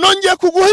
nongeye kuguha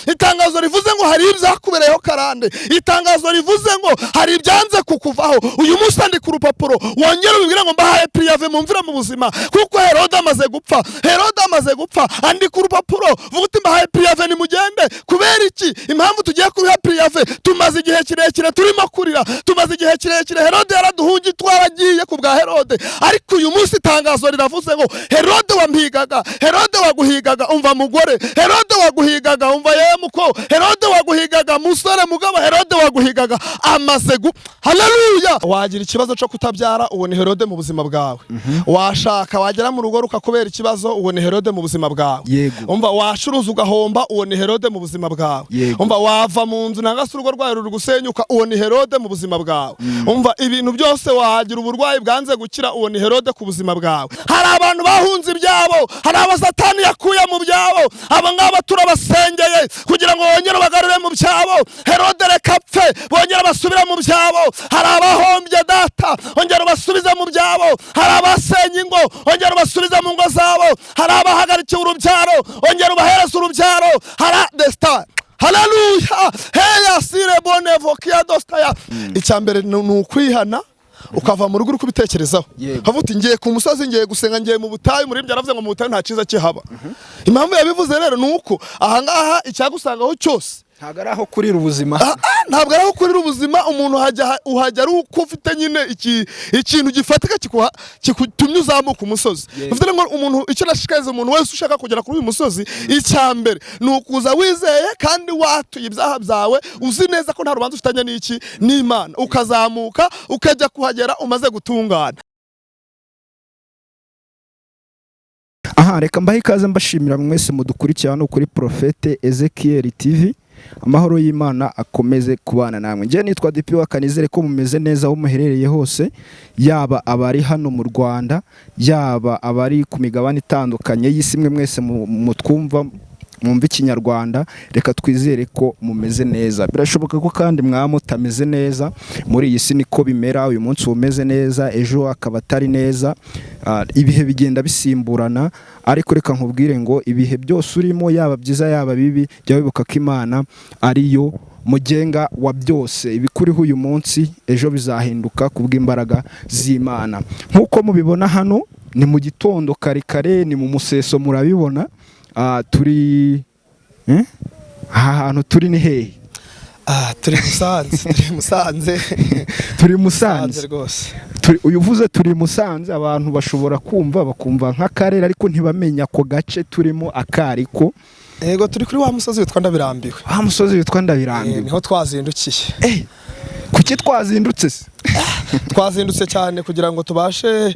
itangazo rivuze ngo hari ibyakubereyeho karande, itangazo rivuze ngo hari ibyanze kukuvaho. uyu munsi andika urupapuro wongere ubibwire ngo mbahaye prive mumvira mu buzima, kuko Herode amaze gupfa. andika urupapuro vuga uti mbahaye prive nimugende. kubera iki? impamvu tugiye kubiha prive, tumaze igihe kirekire turimo kurira, tumaze igihe kirekire Herode yaraduhungi, twaragiye ku bwa Herode. ariko uyu munsi itangazo riravuze ngo Herode wampigaga, Herode waguhigaga, umva mugore, Herode waguhigaga, umva yemuko, Herode waguhigaga musore mugabo, Herode waguhigaga amaze haleluya. wagira ikibazo cyo kutabyara, uwo ni Herode mu buzima bwawe. washaka wagera mu rugo rukakubera ikibazo, uwo ni Herode mu buzima bwawe. umva wacuruza ugahomba, uwo ni Herode mu buzima bwawe. umva wava mu nzu nanga se urugo rwawe ruri gusenyuka, uwo ni Herode mu buzima bwawe. umva ibintu byose wagira uburwayi bwanze gukira, uwo ni Herode ku buzima bwawe. hari abantu bahunze ibyabo, hari abasatani yakuye mu byabo, aba ngaba turabasengeye kugira ngo bongere bagarure mu byabo. Herode reka apfe, bongere basubire mu byabo. hari abahombye data, ongera basubize mu byabo. hari abasenye ingo, ongera basubize mu ngo zabo. hari abahagarikiye urubyaro, ongera ubahereza urubyaro. hari desta haleluya. heya sire bone vokia dostaya. icyambere ni ukwihana, ukava mu rugo uri kubitekerezaho. havuti ngiye ku musozi, ngiye gusenga, ngiye mu butayu. muri byo aravuze ngo mu butayu nta cyiza kihaba. impamvu yabivuze rero ni uko ahangaha icyagusangaho cyose ntabwo ari aho kurira ubuzima, ntabwo ari aho kurira ubuzima. umuntu uhajya ari uko ufite nyine ikintu gifatika kikutumye uzamuka umusozi. bivuze ngo umuntu, icyo nashishikariza umuntu wese ushaka kugera kuri uyu musozi, icyambere ni ukuza wizeye kandi watuye ibyaha byawe, uzi neza ko nta rubanza ufitanye n'Imana, ukazamuka ukajya kuhagera umaze gutungana. reka mbahe ikaze mbashimira mwese mudukurikira hano kuri Prophete Ezekiel TV. amahoro y'Imana akomeze kubana namwe. Nje nitwa DP wakanizere ko mumeze neza aho muherereye hose, yaba abari hano mu Rwanda, yaba abari ku migabane itandukanye y'isi. mwe mwese mutwumva mwumva ikinyarwanda, reka twizere ko mumeze neza. birashoboka ko kandi mutameze neza, muri iyi si niko bimera. uyu munsi umeze neza, ejo akaba atari neza. ibihe bigenda bisimburana, ariko reka nkubwire ngo ibihe byose urimo, yaba byiza yaba bibi, jya wibuka ko Imana ariyo mugenga wa byose. ibikuriho uyu munsi ejo bizahinduka kubw'imbaraga z'Imana. nk'uko mubibona hano ni mu gitondo kare, ni mu museso, murabibona. turi aha hantu turi ni hehe? turi Musanze. turi Musanze rwose. uyu uvuze turi Musanze, abantu bashobora bakumva nk'akarere, ariko ntibamenya ako gace turimo akariko. Yego, turi kuri wa musozi witwa Ndabirambiwe. Wa musozi witwa Ndabirambiwe niho twazindukiye. kuki twazindutse se? twazindutse cyane kugira ngo tubashe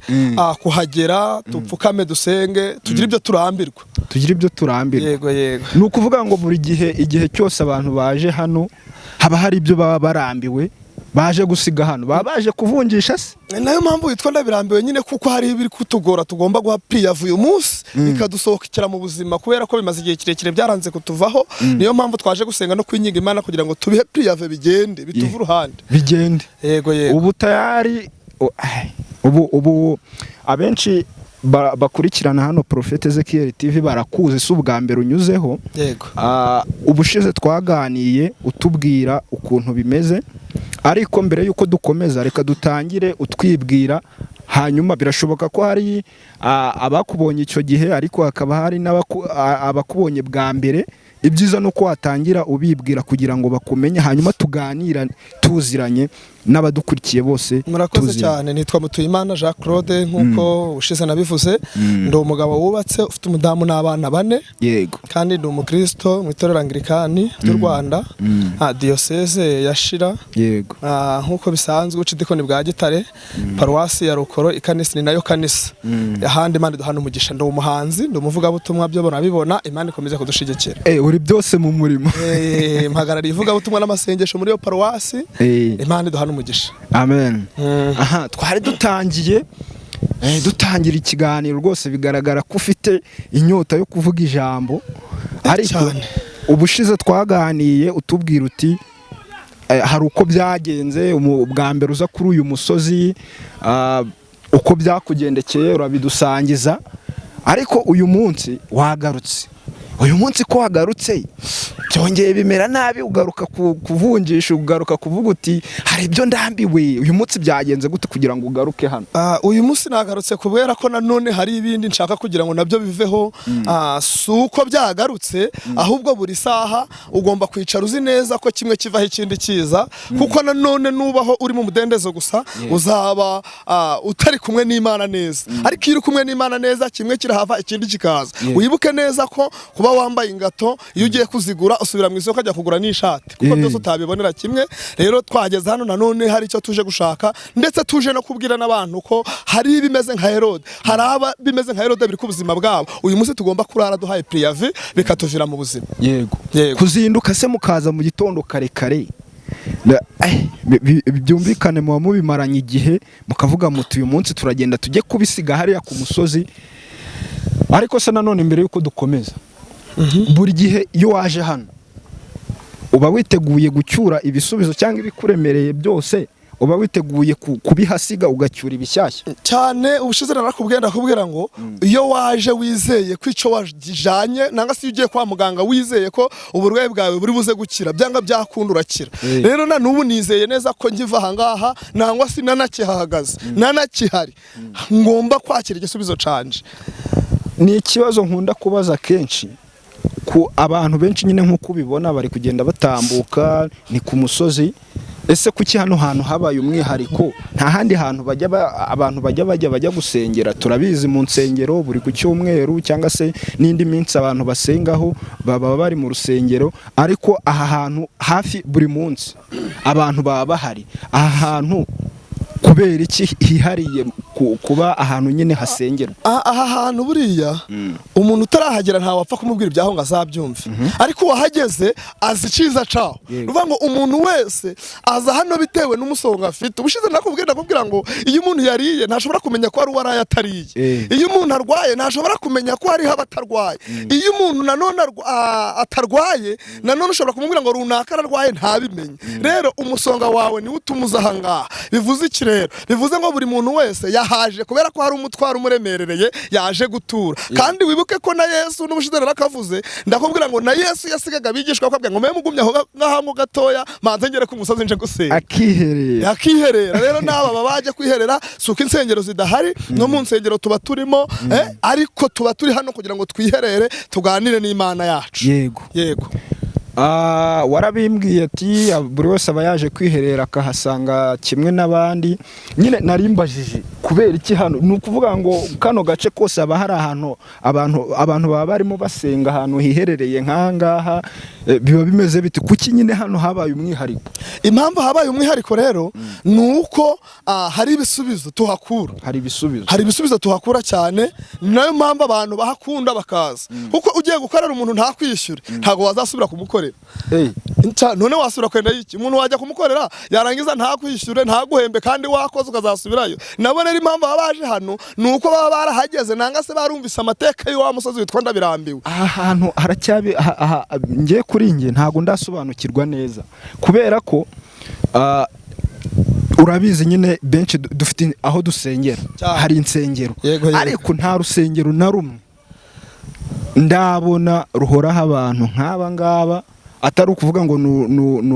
kuhagera, tupfukame, dusenge, tugire ibyo turambirwa. Yego. ni ukuvuga ngo buri igihe cyose abantu baje hano haba hari ibyo baba barambiwe, baje gusiga hano, baba baje kuvunjisha se. nayo mpamvu witwa Ndabirambiwe nyine, kuko hari ibiri kutugora, tugomba guha prive uyu munsi bikadusohokera mu buzima, kubera ko bimaze igihe kirekire byaranze kutuvaho. niyo mpamvu twaje gusenga no kwinginga Imana kugira ngo tubihe prive bigende, bituve uruhande, bigende. Yego. ubu tayari ubu abenshi bakurikirana hano Prophete Ezekiel TV barakuzi, si ubwa mbere unyuzeho. Yego. ubushize twaganiye utubwira ukuntu bimeze, ariko mbere yuko dukomeza reka dutangire utwibwira. hanyuma birashoboka ko hari abakubonye icyo gihe, ariko hakaba hari abakubonye bwa mbere. ibyiza nuko watangira ubibwira kugira ngo bakumenye, hanyuma tuganira tuziranye n'abadukurikiye bose. Murakoze cyane. nitwa Mutuyimana Jean Claude, nk'uko ushize nabivuze. ndi umugabo wubatse, ufite umudamu n'abana 4. Yego. kandi ndi umukristo mu itorero Anglikani ry'u Rwanda, diocese ya Shira. Yego. nk'uko bisanzwe ucidikoni bwa Gitare, paruwasi ya Rukoro, ikanisa ni nayo kanisa. ahandi Imana duhana umugisha. ndi umuhanzi, ndi umuvugabutumwa, byo bonabibona. Imana ikomeze kudushigikira. uri byose mu murimo. mpagarariye ivugabutumwa n'amasengesho muri iyo paruwasi. Imana duhana umugisha. Amen. twari dutangira ikiganiro rwose, bigaragara ko ufite inyota yo kuvuga ijambo. ariko ubushize twaganiye utubwira uti hari uko byagenze bwa mbere uza kuri uyu musozi, uko byakugendekeye urabidusangiza. ariko uyu munsi wagarutse uyu munsi ko wagarutse byongeye bimera nabi, ugaruka kuvunjisha, ugaruka kuvuga uti hari ibyo ndambiwe, uyu munsi byagenze gute kugira ngo ugaruke hano? Uyu munsi nagarutse kubera ko nanone hari ibindi nshaka kugira ngo nabyo biveho. Si uko byagarutse, ahubwo buri saha ugomba kwicara uzi neza ko kimwe kivaho ikindi kiza, kuko nanone nubaho uri mu mudendezo gusa uzaba utari kumwe n'Imana neza. Ariko iyo uri kumwe n'Imana neza, kimwe kirahava ikindi kikaza. Wibuke neza ko kuba wambaye ingato iyo ugiye kuzigura usubira mu isoko ajya kugura n'ishati, kuko byose utabibonera kimwe. Rero twageze hano nanone hari icyo tuje gushaka, ndetse tuje no kubwira n'abantu ko hari ibimeze nka Herode, hari aba bimeze nka Herode biri ku buzima bwabo. Uyu munsi tugomba kurara duhaye priave bikatuvira mu buzima. Yego. Kuzinduka se mukaza mu gitondo kare kare, byumvikane muba mubimaranye igihe, mukavuga muti uyu munsi turagenda tujye kubisiga hariya ku musozi. Ariko se nanone mbere yuko dukomeza, buri gihe iyo waje hano uba witeguye gucyura ibisubizo cyangwa ibikuremereye byose, uba witeguye kubihasiga ugacyura ibishyashya cyane. Ubushize narakubwira ndakubwira ngo iyo waje wizeye ko icyo wajanye, nanga se ugiye kwa muganga wizeye ko uburwayi bwawe buri buze gukira, byanga byakunda urakira. Rero na nubu nizeye neza ko ngiva aha ngaha nangwa si nanakihahagaze nanakihari, ngomba kwakira igisubizo canje. Ni ikibazo nkunda kubaza kenshi ku abantu benshi, nyine nk'uko ubibona bari kugenda batambuka ni ku musozi. Ese kuki hano hantu habaye umwihariko? Nta handi hantu abantu bajya gusengera. Turabizi mu nsengero buri ku cyumweru cyangwa se n'indi minsi abantu basengaho baba bari mu rusengero, ariko aha hantu hafi buri munsi abantu baba bahari. Aha hantu kubera iki hihariye kuba ahantu nyine hasengerwa? Aha hantu buriya umuntu utarahagera nta wapfa kumubwira ibyaho ngo azabyumve, ariko wahageze azi iciza caho. Ruvuga ngo umuntu wese aza hano bitewe n'umusonga afite. Ubushize nakubwira ngo iyo umuntu yariye ntashobora kumenya ko ari uwaraye atariye, iyo umuntu arwaye ntashobora kumenya ko hariho abatarwaye, iyo umuntu nanone atarwaye nanone ushobora kumubwira ngo runaka ararwaye ntabimenye. Rero umusonga wawe niwe utumuza aha ngaha. Bivuze iki rero? Bivuze ngo buri muntu wese yahaje kubera ko hari umutwaro umuremerereye yaje gutura. Kandi wibuke ko na Yesu n'ubushize narakavuze, ndakubwira ngo na Yesu yasigaga abigishwa akabwira ngo mwe mugumye aho ngaho gatoya manze ngere ku musozi nje gusenga, akiherera. Rero n'aba babaje kwiherera, suko insengero zidahari, no mu nsengero tuba turimo, ariko tuba turi hano kugira ngo twiherere tuganire n'Imana yacu. Yego. Warabimbwiye ati buri wese aba yaje kwiherera akahasanga kimwe n'abandi. Nyine narimbajije kubera iki hano, ni ukuvuga ngo kano gace kose haba hari ahantu abantu baba barimo basenga ahantu hiherereye nk'aha ngaha, biba bimeze biti? Kuki nyine hano habaye umwihariko? Impamvu habaye umwihariko rero ni uko hari ibisubizo tuhakura. Hari ibisubizo tuhakura cyane, nayo mpamvu abantu bahakunda bakaza. Kuko ugiye gukorera umuntu ntakwishyure, ntago wazasubira kumukorera. None wasubira kwenda iki? Umuntu wajya kumukorera yarangiza ntakwishyure, ntaguhembe, kandi wakoze ukazasubirayo. Nabo rero impamvu babaje hano ni uko baba barahageze nanga se barumvise amateka y'uwa musozi witwa Ndabirambiwe. Aha hantu haracyabi ngiye kuri nge ntago ndasobanukirwa neza, kubera ko urabizi nyine benshi dufite aho dusengera, hari insengero, ariko nta rusengero na rumwe ndabona ruhoraho abantu nk'aba ngaba, atari ukuvuga ngo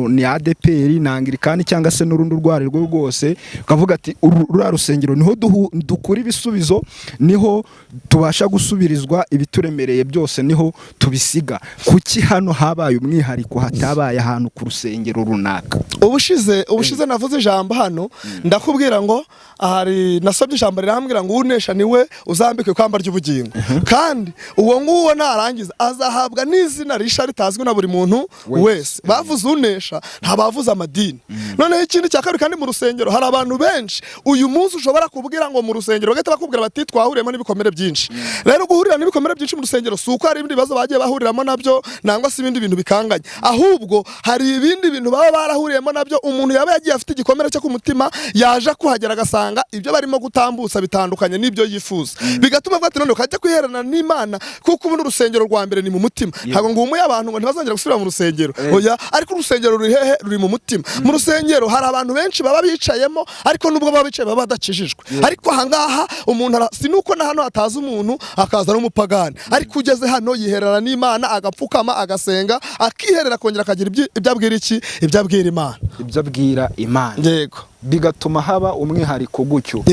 ni ADPR na Anglikani cyangwa se n'urundi rwari rwo rwose. Ukavuga ati ruriya rusengero niho dukura ibisubizo, niho tubasha gusubirizwa ibituremereye byose, niho tubisiga. Kuki hano habaye umwihariko hatabaye ahantu ku rusengero runaka? Ubushize navuze ijambo hano, ndakubwira ngo ahari nasabye ijambo rirambwira ngo unesha niwe uzambike ikamba ry'ubugingo. Kandi uwo nguwo narangiza azahabwa n'izina risha ritazwi na buri muntu wese. Bavuze unesha, ntabavuze amadini. Noneho ikindi cya kabiri, kandi mu rusengero hari abantu benshi. Uyu munsi ushobora kubwira ngo mu rusengero bagahita bakubwira bati twahuriyemo n'ibikomere byinshi. Rero guhurira n'ibikomere byinshi mu rusengero si uko hari ibindi bibazo bagiye bahuriramo nabyo nangwa se ibindi bintu bikanganye, ahubwo hari ibindi bintu baba barahuriyemo nabyo. Umuntu yaba yagiye afite igikomere cyo ku mutima, yaje kuhagera agasanga ibyo barimo gutambutsa bitandukanye n'ibyo yifuza, bigatuma avuga ati none ukajya kwiherana n'Imana, kuko ubu n'urusengero rwa mbere ni mu mutima. Ntabwo ngo umuye abantu ngo ntibazongera gusubira mu rusengero. rusengero oya, ariko urusengero ruri hehe? Ruri mu mutima. Mu rusengero hari abantu benshi baba bicayemo, ariko nubwo baba bicaye baba badakijijwe. Ariko ahangaha umuntu sinuko na hano hataza umuntu akaza n'umupagani, ariko ugeze hano yiherera n'Imana, agapfukama, agasenga, akiherera, kongera akagira ibyo abwira iki? Ibyo abwira Imana, ibyo abwira Imana. Yego, bigatuma haba umwihariko gutyo.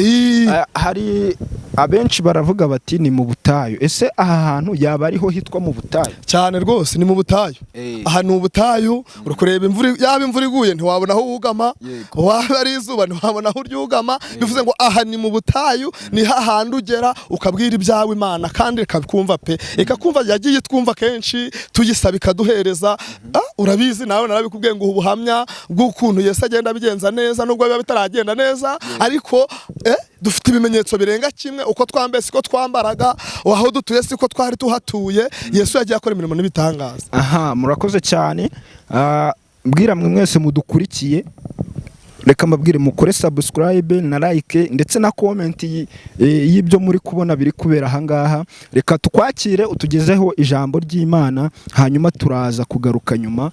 Hari abenshi baravuga bati ni mu butayu. Ese aha hantu yaba ariho hitwa mu butayu? Cyane rwose ni mu butayu. Aha ni ubutayu, uri kureba yaba imvura iguye ntiwabona aho wugama, waba ari izuba ntiwabona aho uryugama. Bivuze ngo aha ni mu butayu, ni hahandi ugera ukabwira ibyawe Imana, kandi ikakumva pe, ikakumva. Yagiye twumva kenshi tuyisaba ikaduhereza. Urabizi nawe narabikubwiye ngo ubuhamya bw'ukuntu Yesu agenda abigenza neza, nubwo biba bitaragenda neza, ariko dufite ibimenyetso birenga kimwe. Uko twambaye siko twambaraga, aho dutuye siko twari tuhatuye. Yesu yagiye akora imirimo n'ibitangaza. Aha, murakoze cyane. Mbwira mwe mwese mudukurikiye, reka mbabwire mukore subscribe na like ndetse na comment y'ibyo muri kubona biri kubera ahangaha. Reka tukwakire utugezeho ijambo ry'Imana, hanyuma turaza kugaruka nyuma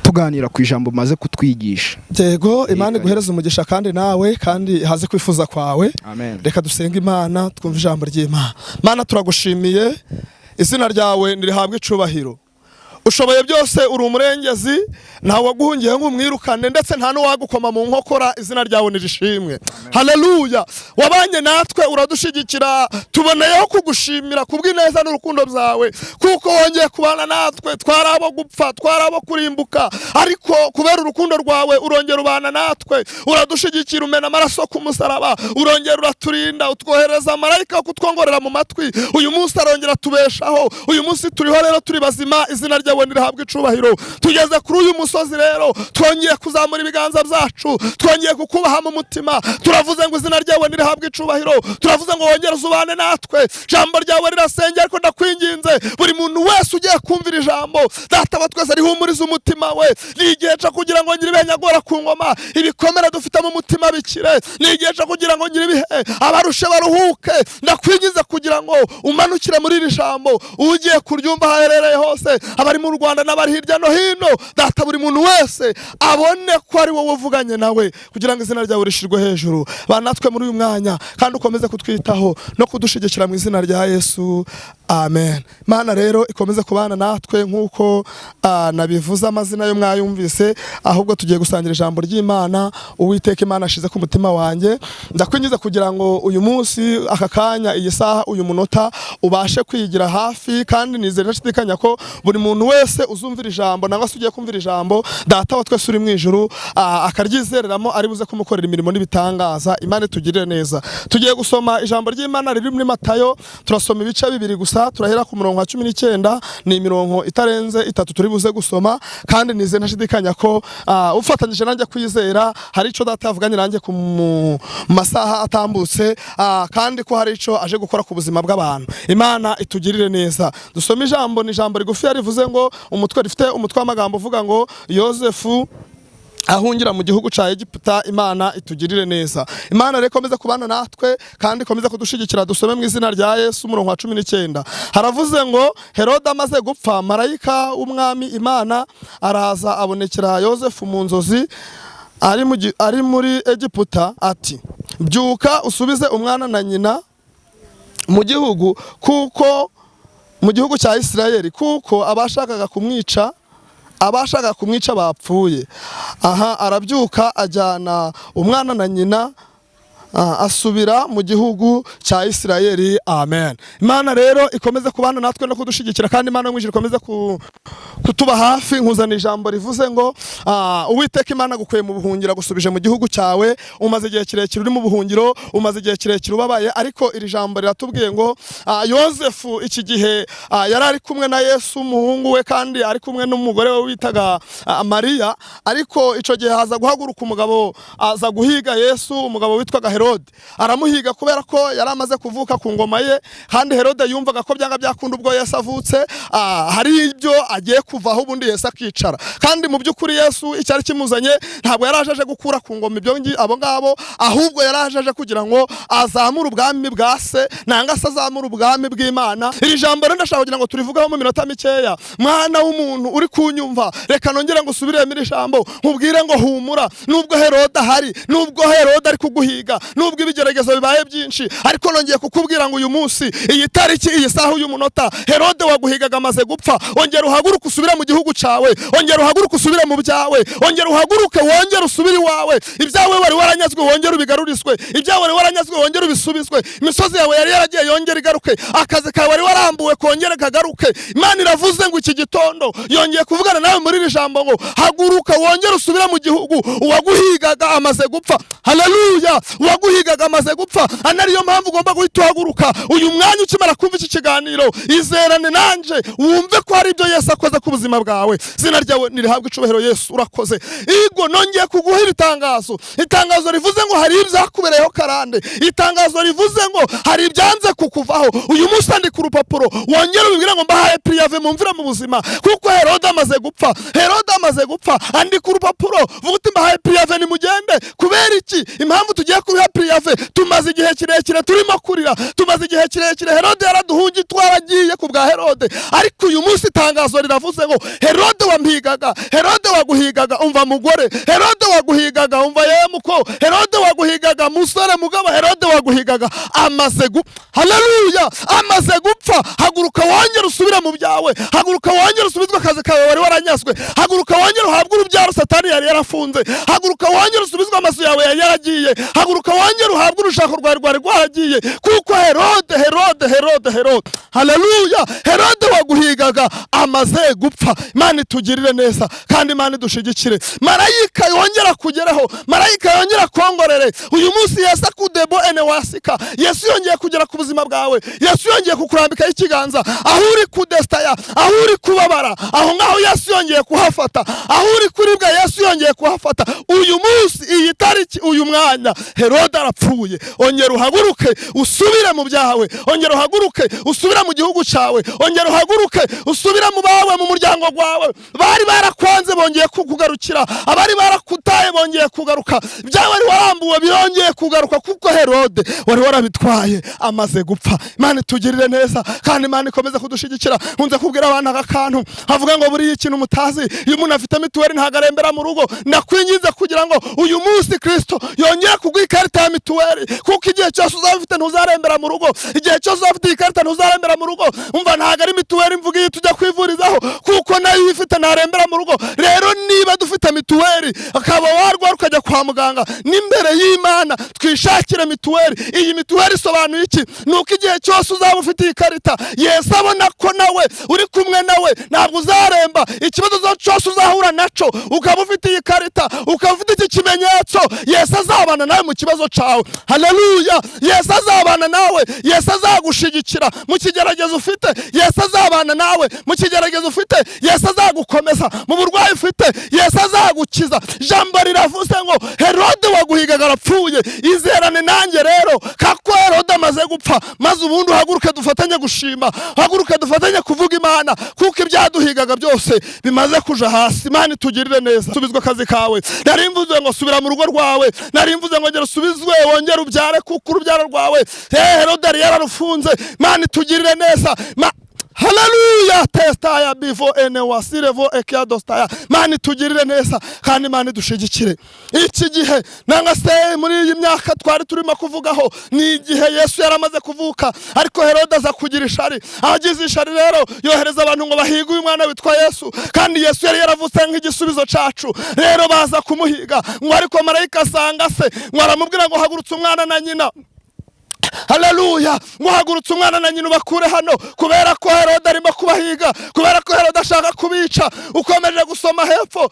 tuganira ku ijambo maze kutwigisha. Yego, Imana iguhereza umugisha kandi nawe, kandi haze kwifuza kwawe. Amen. Reka dusenga Imana, twumve ijambo ry'Imana. Mana, turagushimiye, izina ryawe nirihabwe icubahiro. Ushoboye byose, uri umurengezi, ntawe waguhungiye ngo umwirukane, ndetse nta n'uwagukoma mu nkokora. Izina ryawe nirishimwe. Haleluya. Wabanye natwe, uradushigikira, tuboneyeho kugushimira kubw'ineza n'urukundo byawe, kuko wongeye kubana natwe. Twari abo gupfa, twari abo kurimbuka, ariko kubera urukundo rwawe urongera ubana natwe, uradushigikira, umena amaraso ku musaraba, urongera uraturinda, utwohereza marayika kutwongorera mu matwi. Uyu munsi arongera tubeshaho, uyu munsi turiho rero turi bazima. Izina ryawe nirihabwe icubahiro. Tugeze kuri uyu musozi rero, twongeye kuzamura ibiganza byacu, twongeye kukubaha mu mutima. Turavuze ngo izina ryawe nirihabwe icubahiro, turavuze ngo wongere uzubane natwe. Jambo ryawe rirasengera, ariko ndakwinginze buri muntu wese ugiye kumvira ijambo, Data wa twese rihumuriza umutima we. Ni igihe cyo kugira ngo Nyiribihenya agora ku ngoma, ibikomere dufite mu mutima bikire. Ni igihe cyo kugira ngo Nyiribihe abarushe baruhuke. Ndakwinginze kugira ngo umanukire muri iri jambo, ugiye kuryumva aherereye hose, abari mu Rwanda n'abari hirya no hino. Data, buri muntu wese abone ko ari wowe uvuganye nawe, kugira ngo izina ryawe rishirwe hejuru. Banatwe muri uyu mwanya, kandi ukomeze kutwitaho no kudushigikira mu izina rya Yesu. Amen. Mana rero ikomeze kubana natwe nk'uko nabivuze, amazina yo mwayumvise, ahubwo tugiye gusangira ijambo ry'Imana. Uwiteka Imana ashize ku mutima wanjye, ndakwinjiza kugira ngo uyu munsi, aka kanya, iyi saha, uyu munota ubashe kwigira hafi, kandi nizere ntashidikanya ko buri muntu wese uzumvira ijambo, nangwa se ugiye kumvira ijambo, Data wa twese uri mu ijuru akaryizereramo, ari buze kumukorera imirimo n'ibitangaza. Imana itugirire neza. Tugiye gusoma ijambo ry'Imana riri muri Matayo. Turasoma ibice bibiri gusa, turahera ku murongo wa 19. Ni imirongo itarenze 3 turi buze gusoma, kandi nizere ntashidikanya ko ufatanyije nanjye kwizera hari ico Data yavuganye nanjye ku masaha atambutse, kandi ko hari ico aje gukora ku buzima bw'abantu. Imana itugirire neza. Dusoma ijambo, ni ijambo rigufi rivuze ngo umutwe rifite umutwe w'amagambo uvuga ngo Yozefu ahungira mu gihugu ca Egiputa. Imana itugirire neza. Imana rero ikomeze kubana natwe, kandi ikomeze kudushigikira. Dusome mu izina rya Yesu, umurongo wa 19. Haravuze ngo Herode amaze gupfa, marayika w'umwami Imana araza abonekera Yozefu mu nzozi ari muri Egiputa, ati byuka usubize umwana na nyina mu gihugu, kuko mu gihugu cya Isirayeli, kuko abashakaga kumwica bapfuye. Aha, arabyuka ajyana umwana na nyina asubira mu gihugu cya Isirayeli. Amen. Imana rero ikomeze kubana natwe no kudushigikira, kandi Imana y'umwijuru ikomeze kutuba hafi. Nkuzana ijambo rivuze ngo Uwiteka Imana gukuye mu buhungiro, gusubije mu gihugu cyawe. Umaze igihe kirekire uri mu buhungiro, umaze igihe kirekire ubabaye, ariko iri jambo riratubwiye ngo Yozefu iki gihe yari ari kumwe na Yesu umuhungu we, kandi ari kumwe n'umugore we witaga Mariya. Ariko ico gihe haza guhaguruka umugabo, aza guhiga Yesu, umugabo witwaga Herode. Herode aramuhiga kubera ko yari amaze kuvuka ku ngoma ye, kandi Herode yumvaga ko byanga byakunda ubwo Yesu avutse hari ibyo agiye kuvaho ubundi Yesu akicara. Kandi mu by'ukuri Yesu icyari kimuzanye ntabwo yari aje gukura ku ngoma ibyo abo ngabo, ahubwo yari aje kugira ngo azamure ubwami bwa se, nanga se azamure ubwami bw'Imana. Iri jambo rero ndashaka kugira ngo turivugaho mu minota mikeya. Mwana w'umuntu uri kunyumva, reka nongere ngo usubiremo iri jambo nkubwire ngo humura. Nubwo Herode ahari, nubwo Herode ari kuguhiga, nubwo ibigeragezo bibaye byinshi, ariko nongeye kukubwira ngo uyu munsi, iyi tariki, iyi saha, uyu munota, Herode waguhigaga amaze gupfa. Ongera uhaguruke usubire mu gihugu cawe, ongera uhaguruke usubire mu byawe, ongera uhaguruke wongera usubire iwawe. Ibyawe wari waranyazwe wongera ubigaruriswe, ibyawe wari waranyazwe wongera ubisubizwe, imisozi yawe yari yaragiye yongera igaruke, akazi kawe wari warambuwe kongera kagaruke. Imana iravuze ngo iki gitondo yongeye kuvugana nawe muri iri jambo ngo haguruka wongera usubire mu gihugu. Uwaguhigaga amaze gupfa. Haleluya! Uwaguhigaga amaze gupfa. Anariyo mpamvu ugomba guhita uhaguruka uyu mwanya ukimara kumva iki kiganiro. Izerane nanje wumve ko hari ibyo Yesu akoze ku buzima bwawe. Zina ryawe nirihabwe icubahiro. Yesu urakoze. Igo nongeye kuguhira itangazo rivuze ngo hari ibyakubereyeho karande, itangazo rivuze ngo hari ibyanze kukuvaho. Uyu munsi andika urupapuro wongera ubibwire ngo mbahaye priave mumvira mu buzima, kuko Herode amaze gupfa. Herode amaze gupfa. Andika urupapuro vuga uti mbahaye priave nimugende. Kubera iki? Impamvu tugiye kubiha priave, tumaze igihe kirekire turimo kurira, tumaze igihe kirekire Herode yaraduhungi twaragiye ku bwa Herode. Ariko uyu munsi itangazo riravuze ngo Herode wampigaga, Herode waguhigaga, umva mugore, Herode waguhigaga, umva yemuko, Herode waguhigaga musore mugabo, Herode waguhigaga amaze gupfa. Haleluya! Amaze gupfa. Haguruka wongera usubire mu byawe, haguruka wongera usubizwe akazi kawe wari waranyazwe, haguruka wongera uhabwe urubyaro Satani yari yarafunze, haguruka wongera usubizwe amazu yawe yari yaragiye, haguruka wongera uhabwe urushako rwawe rwari rwaragiye, kuko Herode. Haleluya! Herode waguhigaga amaze gupfa. Imana itugirire neza kandi Imana idushigikire. Marayika yongera kugereho, marayika yongera kongorere. Uyu munsi Yesu akudebo ene wasika. Yesu yongeye kugera ku buzima bwawe, Yesu yongeye kukurambikaho ikiganza. Aho uri kudestaya, aho uri kubabara, aho ngaho Yesu yongeye kuhafata, aho uri kuribwa Yesu yongeye kuhafata. Uyu munsi, iyi tariki, uyu mwanya, Herode arapfuye. Ongera uhaguruke usubire mu byawe, ongera uhaguruke usubire mu gihugu cyawe, ongera uhaguruke usubire mu bawe, mu muryango gwawe. Bari barakwanze bongeye kukugarukira, abari barakutaye bongeye kugaruka, byawe wari warambuwe birongeye kugaruka, kuko Herode wari warabitwaye amaze gupfa. Imana itugirire neza kandi Imana ikomeze kudushigikira. Nkunze kubwira abantu aka kantu, havuga ngo buri ikintu mutazi, iyo umuntu afite mituweli ntago arembera mu rugo. Ndakwinginze kugira ngo uyu munsi Kristo yongere kuguha ikarita ya mituweli, kuko igihe cyose uzaba ufite ntuzarembera mu rugo, igihe cyose uzaba ufite ikarita ntuzarembera mu rugo. Umva, ntago ari mituweli mvuga iyi tujya kwivurizaho, kuko nayo uyifite ntarembera mu rugo. Rero niba dufite mituweli akaba warwara ukajya kwa muganga, n'imbere y'Imana twishakire mituweli. Iyi mituweli isobanuye iki? Nuko igihe cyose uzaba ufite iyi karita, Yesu abona ko nawe uri kumwe nawe, ntabwo uzaremba. Ikibazo cyose uzahura naco ukaba ufite iyi karita, ukaba ufite iki kimenyetso, Yesu azabana nawe mu kibazo cawe. Haleluya! Yesu azabana nawe, Yesu azagushigikira mu kigeragezo ufite, Yesu azabana nawe mu kigeragezo ufite, Yesu azagukomeza mu burwayi ufite, Yesu azagukiza. Jambo riravuze ngo Herode waguhigaga arapfuye. Izerane nanjye rero kako Herode amaze gupfa, maze ubundi uhaguruke dufatanye gushima, haguruke dufatanye kuvuga Imana, kuko ibyaduhigaga byose bimaze kuja hasi. Imana itugirire neza. Subizwe akazi kawe. Nari mvuze ngo subira mu rugo rwawe, nari mvuze ngo ngera usubizwe wongera ubyare, kuko urubyaro rwawe Herode yari yararufunze. Imana itugirire neza. Haleluya! Testaya bivo ene wasirevo ekiadostaya. Mani tugirire neza kandi Imana idushigikire. Iki gihe nanga se muri iyi myaka twari turimo kuvugaho, ni igihe Yesu yaramaze kuvuka, ariko Herode aza kugira ishari. Agize ishari rero yohereza abantu ngo bahige uyu mwana witwa Yesu, kandi Yesu yari yaravutse nk'igisubizo cacu. Rero baza kumuhiga, ngo ariko marayika asanga se, ngo aramubwira ngo hagurutse umwana na nyina. Haleluya! Muhagurutse umwana na nyina bakure hano, kubera ko Herode arimo kubahiga, kubera ko Herode ashaka kubica. Ukomeje gusoma hepfo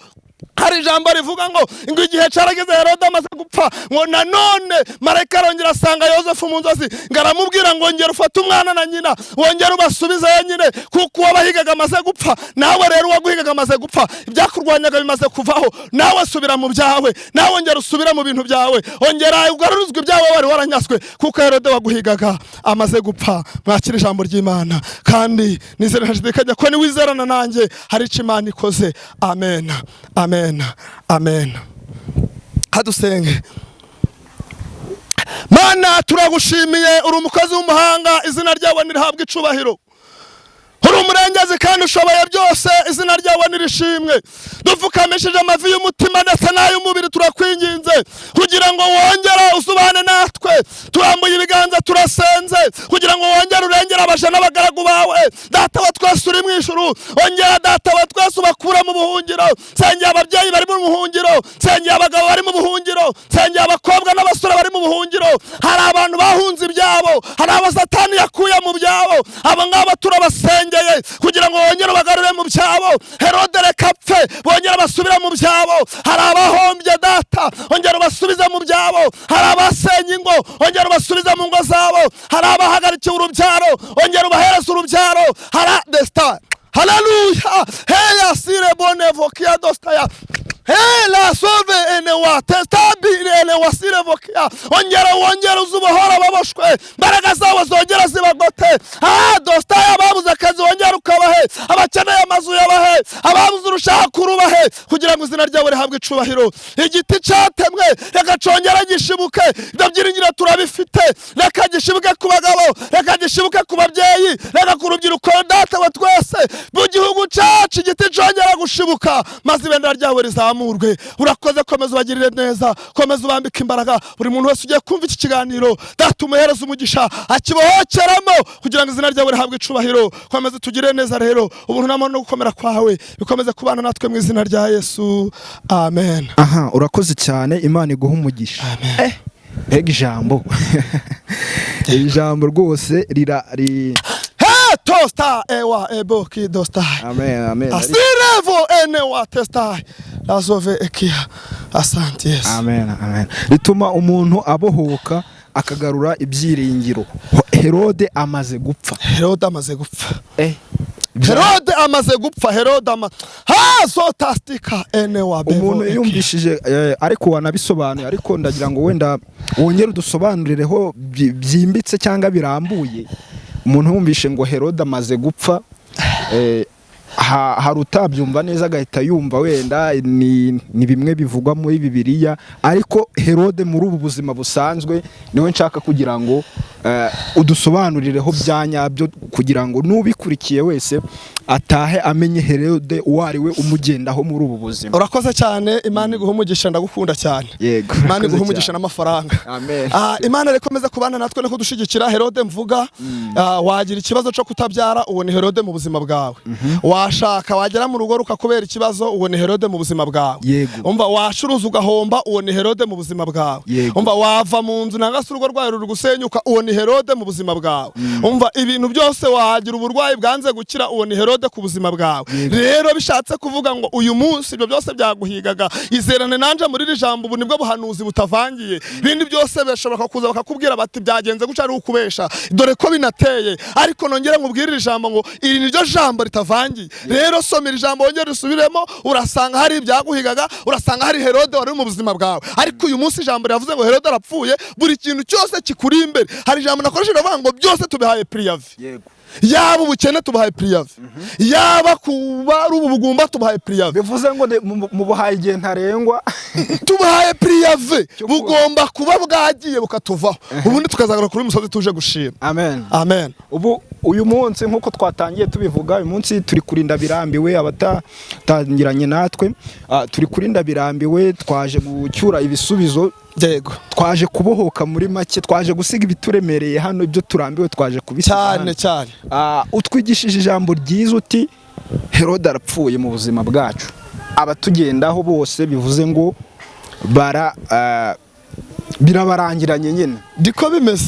hari ijambo rivuga ngo igihe carageze Herode amaze gupfa ngo nanone marayika arongera asanga Yosefu mu nzozi ngo aramubwira ngo ngera ufate umwana na nyina wongera ubasubizeyo nyine kuko uwabahigaga amaze gupfa, nawe rero uwaguhigaga amaze gupfa, ibyakurwanyaga bimaze kuvaho, nawe subira mu byawe, nawe ongera usubira mu bintu byawe, ongera ugaruruzwe ibyawe wari waranyaswe kuko Herode waguhigaga amaze gupfa. Mwakira ijambo ry'Imana kandi nizere ntashidikanya ko niwizerana nanjye hari icyo Imana ikoze. Amen, amen, amen. Hadusenge. Mana turagushimiye, uri umukozi w'umuhanga, izina ryawe nirihabwe icubahiro. Uri umurengezi kandi ushoboye byose, izina ryawe nirishimwe. Dupfukamishije amavi y'umutima ndetse n'ay'umubiri turakwinginze kugira ngo wongere usubane natwe. Turambuye ibiganza turasenze kugira ngo wongere urengere abaja n'abagaragu bawe. Data wa twese uri mu ijuru, ongera Data wa twese ubakura mu buhungiro. Nsengera ababyeyi bari mu buhungiro, nsengera abagabo bari mu buhungiro, nsengera abakobwa n'abasore bari mu buhungiro. Hari abantu bahunze ibyabo, hari abo Satani yakuye mu byabo, abo ngabo turabasengeye kugira ngo wongere ubagarure mu byabo. Herode reka apfe, bongera basubira mu byabo. Hari abahombye Data, ongera ubasubize mu byabo. Hari abasenye ingo, ongera ubasubize mu ngo zabo. Hari abahagarikiye urubyaro, ongera ubahereze urubyaro. Hari desta. Hallelujah. Hey asire bone vokia dostaya. Hey la sove ene wa testabi ene wasire vokia. Ongera uzubohora baboshwe. Mbaraga zawe zongera zibagote. Dostaya babuze akazi wongera ukabahe. Abakeneye amazu yabahe. Ababuze urushaka urubahe kugira ngo izina ryawe rihabwe icubahiro. Igiti cyatemwe reka congera gishibuke. Ndabyiringira turabifite. Reka gishibuke ku bagabo, reka gishibuke ku babyeyi, reka ku rubyiruko Data wa twese. Mu gihugu cyacu igiti congera gushibuka maze ibendera ryawe rizamurwe. Urakoze, komeza ubagirire neza, komeza ubambike imbaraga. Buri muntu wese ugiye kumva iki kiganiro Data umuhereze umugisha, akibohokeramo kugira ngo izina ryawe rihabwe icubahiro. Komeza tugire neza rero, ubuntu n'amahoro no gukomera kwawe bikomeze kubana natwe mu izina rya Yesu. Amen. Aha, urakoze cyane, Imana iguha umugisha. Amen. Mbega ijambo ijambo rwose tosta ewa eboki dosta. Amen, amen. Asirevo ene wa testa lazove ekia. Asante Yesu. Amen, amen. Rituma umuntu abohoka akagarura ibyiringiro. Herode amaze gupfa. Herode amaze gupfa. Herode amaze gupfa. Herode sotastika ene wa bevo. Umuntu yumvishije ariko wanabisobanuye, ariko ndagira ngo wenda wongere udusobanurireho byimbitse cyangwa birambuye. Umuntu yumvishe ngo Herode amaze gupfa, hari utabyumva neza agahita yumva wenda ni bimwe bivugwa muri Bibiliya, ariko Herode muri ubu buzima busanzwe niwe nshaka kugira ngo udusobanurireho byanyabyo kugira ngo nubikurikiye wese atahe amenye Herode uwo ari we umugendaho muri ubu buzima. Urakoze cyane, Imana iguha umugisha, ndagukunda cyane. Yego. Imana iguha umugisha n'amafaranga. Amen. Imana rekomeza kubana natwe no kudushigikira. Herode mvuga, wagira ikibazo cyo kutabyara, ubone Herode mu buzima bwawe. Washaka wagera mu rugo rukakubera ikibazo, ubone Herode mu buzima bwawe. Umva washuruza ugahomba, ubone Herode mu buzima bwawe. Umva wava mu nzu nangase urugo rwawe ruri gusenyuka, ubone Herode mu buzima bwawe. Umva ibintu byose wagira uburwayi bwanze gukira, ubone Herode ku buzima bwawe. Rero bishatse kuvuga ngo uyu munsi ibyo byose byaguhigaga, izerane nanje muri iri jambo, ubu nibwo buhanuzi butavangiye. Ibindi byose bashobora kuza bakakubwira bati byagenze guca ari ukubesha, dore ko binateye, ariko nongera nkubwire iri jambo ngo iri niryo jambo ritavangiye. Rero soma iri jambo wongere usubiremo, urasanga hari ibyaguhigaga, urasanga hari Herode wari mu buzima bwawe. Ariko uyu munsi ijambo ryavuze ngo Herode arapfuye, buri kintu cyose kikuri imbere. Hari ijambo nakoresheje avuga ngo byose tubihaye priave. Yego. Yaba ubukene tubahaye priave, yaba kuba ari ubugumba tubahaye priave. Bivuze ngo mu buhaye igihe ntarengwa tubahaye priave, bugomba kuba bwagiye bukatuvaho, ubundi tukazagara kuri musozi tuje gushima. Amen, amen. Ubu uyu munsi nkuko twatangiye tubivuga, uyu munsi turi kurinda birambiwe, abatangiranye natwe turi kurinda birambiwe, twaje gucyura ibisubizo. Yego. Twaje kubohoka muri make, twaje gusiga ibituremereye hano, ibyo turambiwe twaje kubisiga cyane. Utwigishije ijambo ryiza uti Herode arapfuye mu buzima bwacu. Abatugendaho bose bivuze ngo birabarangiranye nyine ndiko bimeze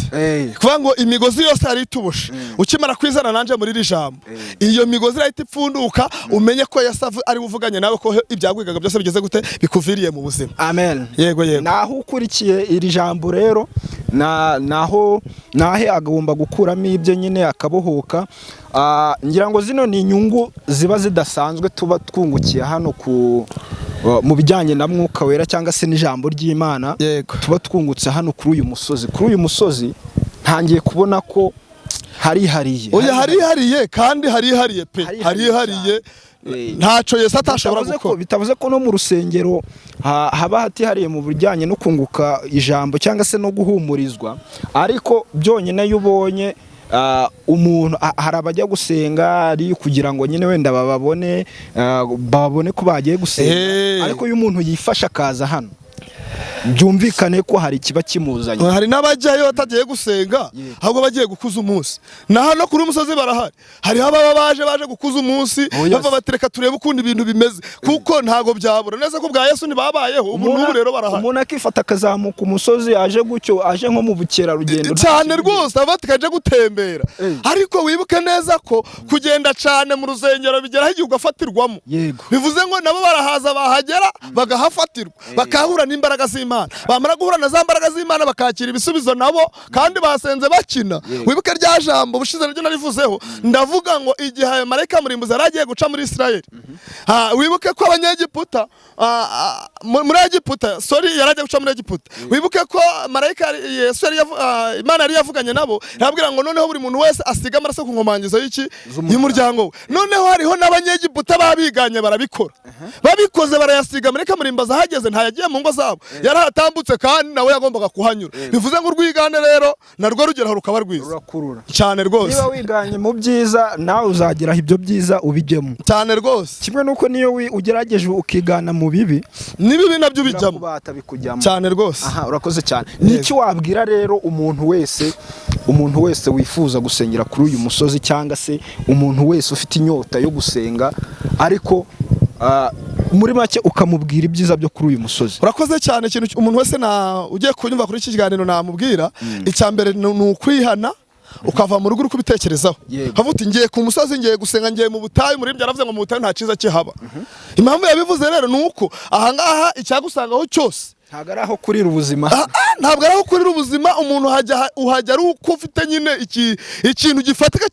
kuvuga ngo imigozi yose ari itubushe ukimara kwizana nanje muri iri jambo iyo migozi irahita ipfunduka umenye ko yasavu ari uvuganye nawe ko ibyagwigaga byose bigeze gute bikuviriye mu buzima. Amen. Yego naho ukurikiye iri jambo rero nahe agomba gukuramo ibyo nyine akabohoka. Ngira ngo zino ni inyungu ziba zidasanzwe tuba twungukiye hano mu bijyanye na mwuka wera cyangwa se n'ijambo ry'Imana tuba twungutse hano kuri uyu musozi. Kuri uyu musozi ntangiye kubona ko harihariye. Oya harihariye kandi harihariye pe. Harihariye ntaco Yesu atashobora gukora. Bitavuze ko no mu rusengero haba hatihariye mu bijyanye no kunguka ijambo cyangwa se no guhumurizwa, ariko byonyine yubonye umuntu hari abajya gusenga ari kugira ngo nyine wenda babone ko bagiye gusenga, ariko iyo umuntu yifasha akaza hano byumvikane ko hari kiba kimuzanye. Hari n'abajyayo batagiye gusenga ahubwo bagiye gukuza umunsi. Na hano kuri umusozi barahari. Hari ababa baje gukuza umunsi bava batereka turebe ukundi ibintu bimeze kuko ntago byabura neza ko bwa Yesu ntibabayeho. Umuntu rero barahari. Umuntu akifata akazamuka umusozi aje gucyo aje nko mu bukera rugendo cyane rwose abatikaje gutembera. Ariko wibuke neza ko kugenda cyane mu ruzengero bigera igihe ugafatirwamo. Bivuze ngo nabo barahaza bahagera bagahafatirwa bakahura n'imbaraga z'Imana. Bamara guhura na za mbaraga z'Imana bakakira ibisubizo nabo kandi basenze bakina. Wibuke rya jambo bushize ryo narivuzeho ndavuga ngo igihe ayo marayika murimbuzi yaragiye guca muri Isirayeli. Wibuke ko abanyegiputa muri Egiputa yaragiye guca muri Egiputa. Wibuke ko marayika Yesu Imana yari yavuganye nabo yabwira ngo noneho buri muntu wese asiga amaraso ku nkomangizo y'umuryango we. Noneho hariho n'abanyegiputa babiganye barabikora. Babikoze barayasiga marayika murimbuzi ahageze ntayagiye mu ngo zabo. Yarahatambutse kandi nawe yagombaga kuhanyura. Bivuze ngo urwigane rero narwo rugeraho rukaba rwiza cyane rwose. Niba wiganye mu byiza nawe uzageraho ibyo byiza ubijyemo cyane rwose. Kimwe nuko niyo ugerageje ukigana mu bibi nibibi nabyo bijyamo cyane rwose. Urakoze cyane. Niki wabwira rero umuntu wese wifuza gusengera kuri uyu musozi cyangwa se umuntu wese ufite inyota yo gusenga ariko muri make ukamubwira ibyiza byo kuri uyu musozi? Urakoze cyane. Ikintu umuntu wese ugiye kunyumva kuri iki kiganiro namubwira icya mbere ni ukwihana ukava mu rugo uri kubitekerezaho. Havuti ngiye ku musozi ngiye gusenga ngiye mu butayu muri byaravuze ngo mu butayu nta cyiza kihaba. Impamvu yabivuze rero nuko ahangaha icyagusangaho cyose ntabwo ari aho kurira ubuzima. Ntabwo ari aho kurira ubuzima. Umuntu uhajya ari uko ufite nyine ikintu gifatika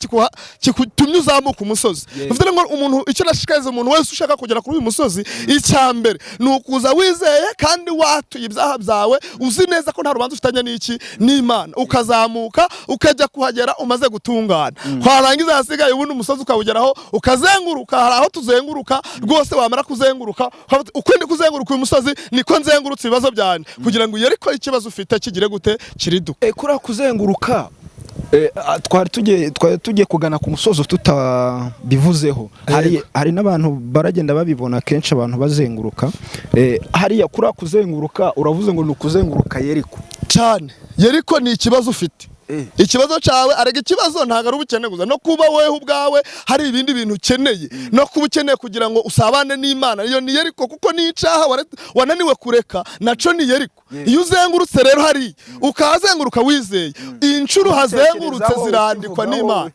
kikutumye uzamuka umusozi. Bivuze ngo umuntu icyo nashikariza umuntu wese ushaka kugera kuri uyu musozi icya mbere ni ukuza wizeye kandi watuye ibyaha byawe uzi neza ko nta rubanza ufitanye n'Imana, ukazamuka ukajya kuhagera umaze gutungana. Kwarangiza hasigaye ubundi umusozi ukawugeraho ukazenguruka. Hari aho tuzenguruka rwose wamara kuzenguruka ukwindi kuzenguruka uyu musozi niko nzengurutse ibibazo byane kugira ngo yari ko ikibazo ufite kigire gute kiridu. Kuri kuzenguruka twari tugiye kugana ku musozo tutabivuzeho. Hari n'abantu baragenda babibona kenshi abantu bazenguruka hariya kuri kuzenguruka. Uravuze ngo ni ukuzenguruka Yeriko cyane. Yeriko ni ikibazo ufite. Ikibazo cyawe arega ikibazo ntago ari ubukene gusa no kuba wewe ubwawe hari ibindi bintu ukeneye no kuba ukeneye kugira ngo usabane n'Imana. Iyo ni Yeriko kuko ni icaha wananiwe kureka naco ni Yeriko. Iyo uzengurutse rero hari ukazenguruka wizeye inshuro hazengurutse zirandikwa n'Imana.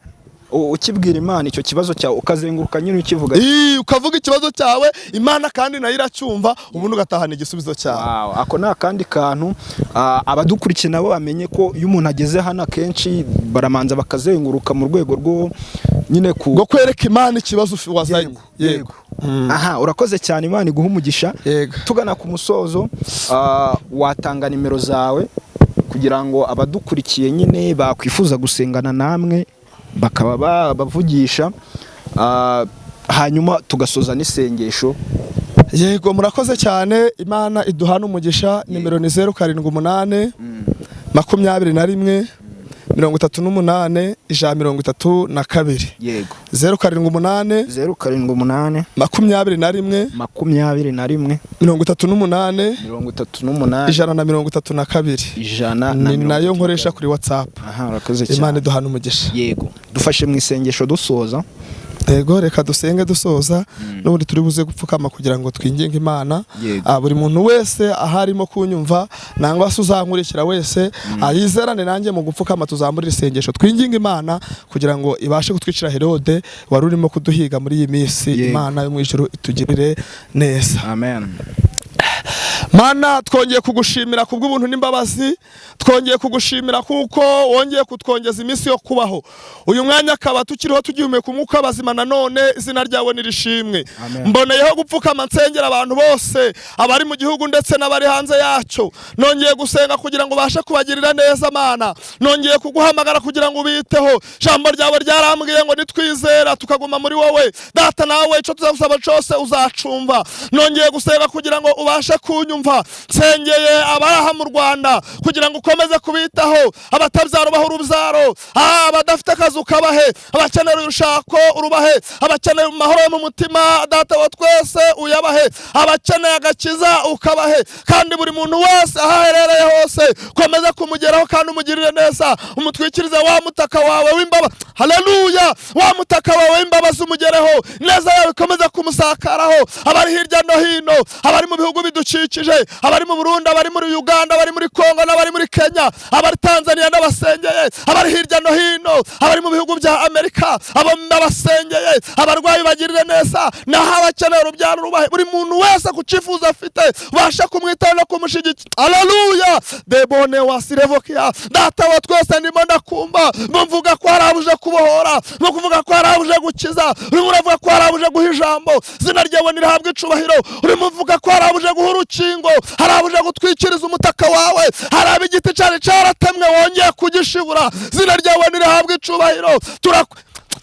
Ukibwira Imana icyo kibazo cyawe ukazenguruka nyine ukivuga ukavuga ikibazo cyawe Imana kandi nayo iracyumva ubundi ugatahana igisubizo cyawe. Ako nta kandi kantu abadukurikiye nabo bamenye ko iyo umuntu ageze hano akenshi baramanza bakazenguruka mu rwego rwo nyine ngo kwereka Imana ikibazo wazanye. Yego. Urakoze cyane. Imana iguha umugisha. Tugana ku musozo watanga nimero zawe kugira ngo abadukurikiye nyine bakwifuza gusengana namwe bakaba bavugisha hanyuma tugasoza n'isengesho. Yego murakoze cyane. Imana iduhana umugisha. Nimero ni 078 21 38 132. Yego 078 21 38 132. Ni nayo nkoresha kuri WhatsApp. Urakoze cyane. Imana iduhana umugisha. Yego dufashe mu isengesho dusoza. Yego reka dusenge dusoza n'ubundi turi buze gupfukama kugira ngo twinginge Imana. Buri muntu wese aharimo kunyumva nangwa se uzankurikira wese ayizerane nanjye mu gupfukama tuzamurira isengesho twinginge Imana kugira ngo ibashe kutwicira Herode wari urimo kuduhiga muri iyi minsi. Imana yo mu ijuru itugirire neza. Amen. Mana twongeye kugushimira kubw'ubuntu n'imbabazi, twongeye kugushimira kuko wongeye kutwongeza iminsi yo kubaho. Uyu mwanya akaba tukiriho tugihumeka umwuka bazima, nanone izina ryawe nirishimwe. Mboneyeho gupfukama nsengera abantu bose abari mu gihugu ndetse n'abari hanze yacyo. Nongeye gusenga kugira ngo bashe kubagirira neza Mana. Nongeye kuguhamagara kugira ngo ubiteho. Jambo ryawe ryarambwiye ngo nitwizera tukaguma muri wowe data nawe ico tuzagusaba cyose uzacumva. Nongeye gusenga kugira ngo ubashe kunyumva. Nsengeye abaraha mu Rwanda kugira ngo ukomeze kubitaho, abatabyaro baho urubyaro, abadafite akazi ukabahe, abakeneye urushako urubahe, abakeneye mahoro mu mutima data wa twese uyabahe, abakeneye agakiza ukabahe, kandi buri muntu wese ahaherereye hose komeza kumugeraho kandi umugirire neza, umutwikirize wa mutaka wawe w'imbaba. Haleluya! Wa mutaka wawe w'imbabazi umugereho, neza yawe komeza kumusakaraho, abari hirya no hino, abari mu bihugu bidukikije, abari mu Burundi, abari muri Uganda, abari muri Kongo n'abari muri Kenya, abari Tanzania n'abasengeye, abari hirya no hino, abari mu bihugu bya Amerika, abo n'abasengeye, abarwayi bagirire neza, naho abakeneye urubyaro rubahe, buri muntu wese kucifuza afite basha kumwitaho no kumushyigikira. Haleluya! Debone wasirevokia data wa twese ndimo ndakumva mvuga ko harabuje kubohora, no kuvuga ko harabuje gukiza, urimo uravuga ko harabuje guha ijambo, zina ryawe nirahabwa icubahiro, urimo uvuga ko harabuje guha urukingo, harabuje gutwikiriza umutaka wawe, haraba igiti cyari cyaratemwe wongeye kugishibura, zina ryawe nirahabwa icubahiro.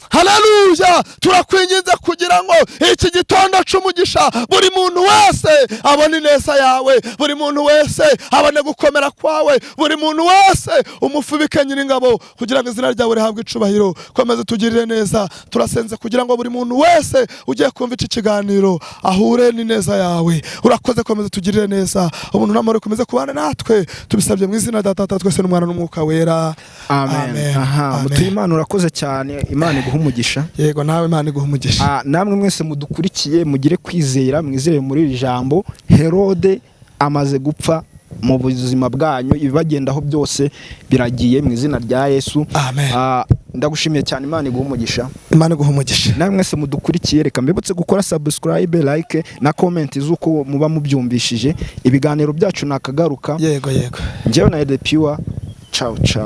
Haleluya! Turakwinginze kugira ngo iki gitondo cy'umugisha buri muntu wese abone neza yawe, buri muntu wese abone gukomera kwawe, buri muntu wese umufubike Nyiringabo kugira ngo izina ryawe rihabwe icubahiro. Komeza tugirire neza, turasenze kugira ngo buri muntu wese ugiye kumva iki kiganiro ahure n'ineza yawe. Urakoze, komeza tugirire neza, ubuntu n'amahoro komeze kubana natwe, tubisabye mu izina data twese n'umwana n'umwuka wera. Amen. Aha, Imana urakoze cyane, Imana iguha umugisha. Yego nawe Imana iguha umugisha. Namwe mwese mudukurikiye mugire kwizera, mwizere muri iri jambo. Herode amaze gupfa mu buzima bwanyu, ibibagendaho byose biragiye mu izina rya Yesu. Amen. Ndagushimiye cyane, Imana iguha umugisha. Imana iguha umugisha. Namwe mwese mudukurikiye reka mbibutse gukora subscribe, like na comment z'uko muba mubyumvishije. Ibiganiro byacu nakagaruka. Yego. Njyewe na The Pure. Ciao ciao.